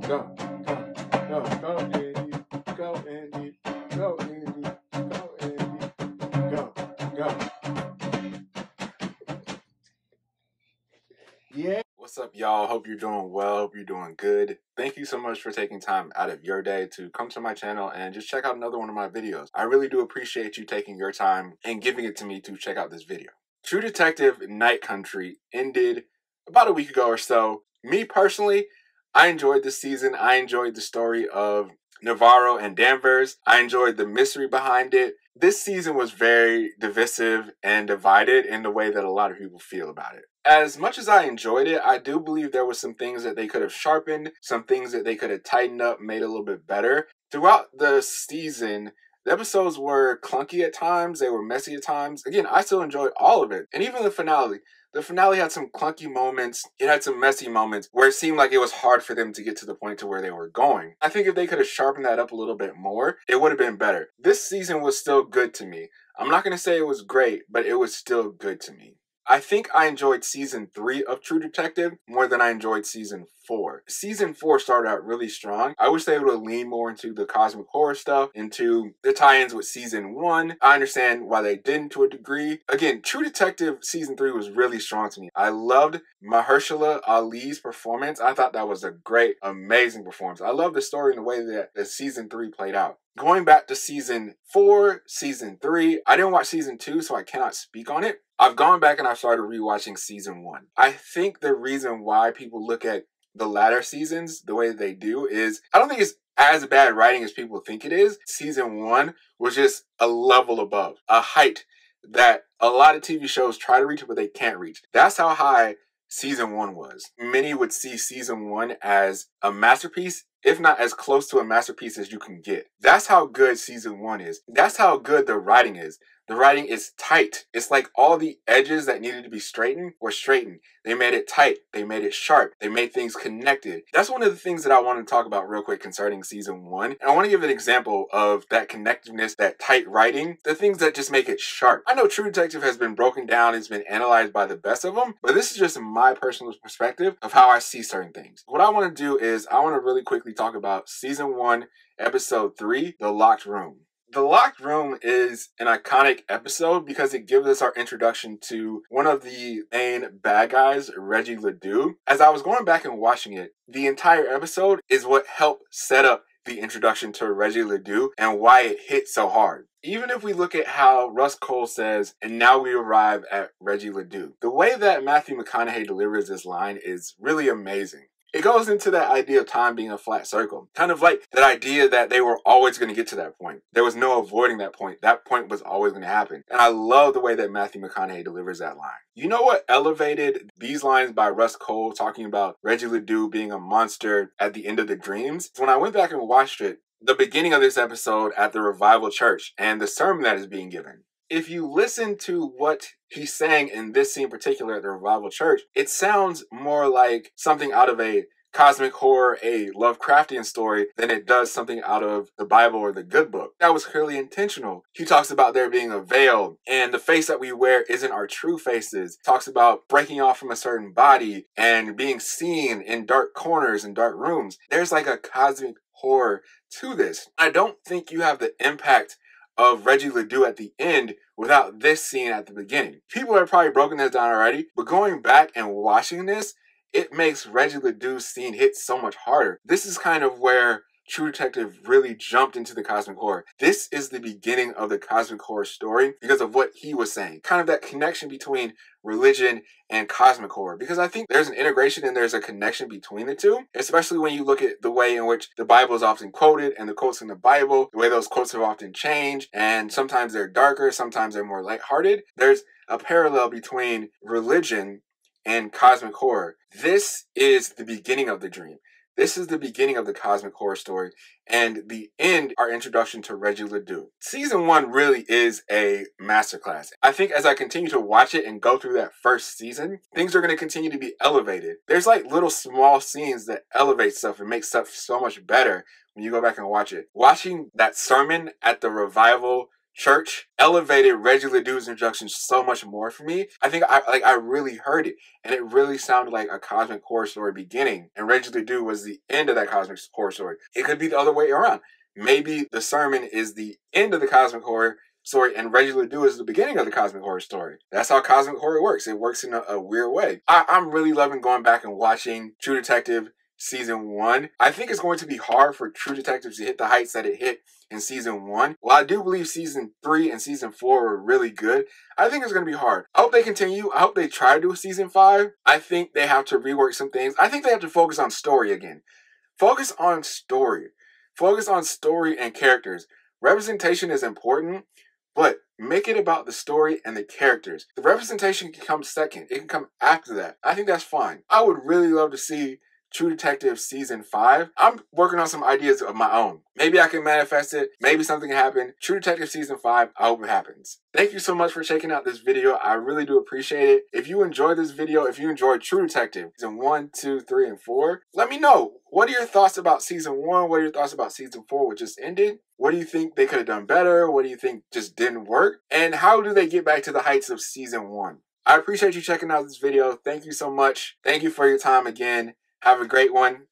Go, go, Andy, go, Andy, go, Andy, go, Andy, go, go. Yeah. What's up, y'all? Hope you're doing well. Hope you're doing good. Thank you so much for taking time out of your day to come to my channel and just check out another one of my videos. I really do appreciate you taking your time and giving it to me to check out this video. True Detective Night Country ended about a week ago or so. Me personally, I enjoyed this season. I enjoyed the story of Navarro and Danvers. I enjoyed the mystery behind it. This season was very divisive and divided in the way that a lot of people feel about it. As much as I enjoyed it, I do believe there were some things that they could have sharpened, some things that they could have tightened up, made a little bit better. Throughout the season, the episodes were clunky at times, they were messy at times. Again, I still enjoyed all of it. And even the finale. The finale had some clunky moments, it had some messy moments where it seemed like it was hard for them to get to the point to where they were going. I think if they could have sharpened that up a little bit more, it would have been better. This season was still good to me. I'm not going to say it was great, but it was still good to me. I think I enjoyed season 3 of True Detective more than I enjoyed season 4. Season 4 started out really strong. I wish they would have leaned more into the cosmic horror stuff, into the tie-ins with season 1. I understand why they didn't to a degree. Again, True Detective season 3 was really strong to me. I loved Mahershala Ali's performance. I thought that was a great, amazing performance. I love the story and the way that the season 3 played out. Going back to season 4, season 3, I didn't watch season 2, so I cannot speak on it. I've gone back and I've started rewatching season 1. I think the reason why people look at the latter seasons the way they do is, I don't think it's as bad writing as people think it is. Season 1 was just a level above, a height that a lot of TV shows try to reach, but they can't reach. That's how high season 1 was. Many would see season 1 as a masterpiece, if not as close to a masterpiece as you can get. That's how good season 1 is. That's how good the writing is. The writing is tight. It's like all the edges that needed to be straightened were straightened. They made it tight. They made it sharp. They made things connected. That's one of the things that I want to talk about real quick concerning season 1. And I want to give an example of that connectiveness, that tight writing, the things that just make it sharp. I know True Detective has been broken down, it's been analyzed by the best of them, but this is just my personal perspective of how I see certain things. What I want to do is I want to really quickly talk about season 1, episode 3, The Locked Room. The Locked Room is an iconic episode because it gives us our introduction to one of the main bad guys, Reggie Ledoux. As I was going back and watching it, the entire episode is what helped set up the introduction to Reggie Ledoux and why it hit so hard. Even if we look at how Russ Cole says, and now we arrive at Reggie Ledoux, the way that Matthew McConaughey delivers this line is really amazing. It goes into that idea of time being a flat circle. Kind of like that idea that they were always going to get to that point. There was no avoiding that point. That point was always going to happen. And I love the way that Matthew McConaughey delivers that line. You know what elevated these lines by Russ Cole talking about Reggie Ledoux being a monster at the end of the dreams? When I went back and watched it, the beginning of this episode at the Revival Church and the sermon that is being given. If you listen to what he's saying in this scene in particular at the Revival Church, it sounds more like something out of a cosmic horror, a Lovecraftian story, than it does something out of the Bible or the good book. That was clearly intentional. He talks about there being a veil, and the face that we wear isn't our true faces. Talks about breaking off from a certain body and being seen in dark corners and dark rooms. There's like a cosmic horror to this. I don't think you have the impact of Reggie Ledoux at the end without this scene at the beginning. People have probably broken this down already, but going back and watching this, it makes Reggie Ledoux's scene hit so much harder. This is kind of where True Detective really jumped into the cosmic horror. This is the beginning of the cosmic horror story because of what he was saying. Kind of that connection between religion and cosmic horror. Because I think there's an integration and there's a connection between the two. Especially when you look at the way in which the Bible is often quoted and the quotes in the Bible, the way those quotes have often changed. And sometimes they're darker, sometimes they're more lighthearted. There's a parallel between religion and cosmic horror. This is the beginning of the dream. This is the beginning of the cosmic horror story, and the end, our introduction to Reggie Ledoux. Season 1 really is a masterclass. I think as I continue to watch it and go through that first season, things are going to continue to be elevated. There's like little small scenes that elevate stuff and make stuff so much better when you go back and watch it. Watching that sermon at the Revival Church elevated Reggie Ledoux's introduction so much more for me. I think I really heard it, and it really sounded like a cosmic horror story beginning, and Reggie Ledoux was the end of that cosmic horror story. It could be the other way around. Maybe the sermon is the end of the cosmic horror story, and Reggie Ledoux is the beginning of the cosmic horror story. That's how cosmic horror works. It works in a weird way. I'm really loving going back and watching True Detective Season 1. I think it's going to be hard for True Detective to hit the heights that it hit in Season 1. While I do believe Season 3 and Season 4 were really good, I think it's going to be hard. I hope they continue. I hope they try to do a Season 5. I think they have to rework some things. I think they have to focus on story again. Focus on story. Focus on story and characters. Representation is important, but make it about the story and the characters. The representation can come second. It can come after that. I think that's fine. I would really love to see True Detective Season 5. I'm working on some ideas of my own. Maybe I can manifest it. Maybe something can happen. True Detective Season 5, I hope it happens. Thank you so much for checking out this video. I really do appreciate it. If you enjoyed this video, if you enjoyed True Detective Season 1, 2, 3, and 4, let me know. What are your thoughts about Season 1? What are your thoughts about Season 4, which just ended? What do you think they could have done better? What do you think just didn't work? And how do they get back to the heights of Season 1? I appreciate you checking out this video. Thank you so much. Thank you for your time again. Have a great one.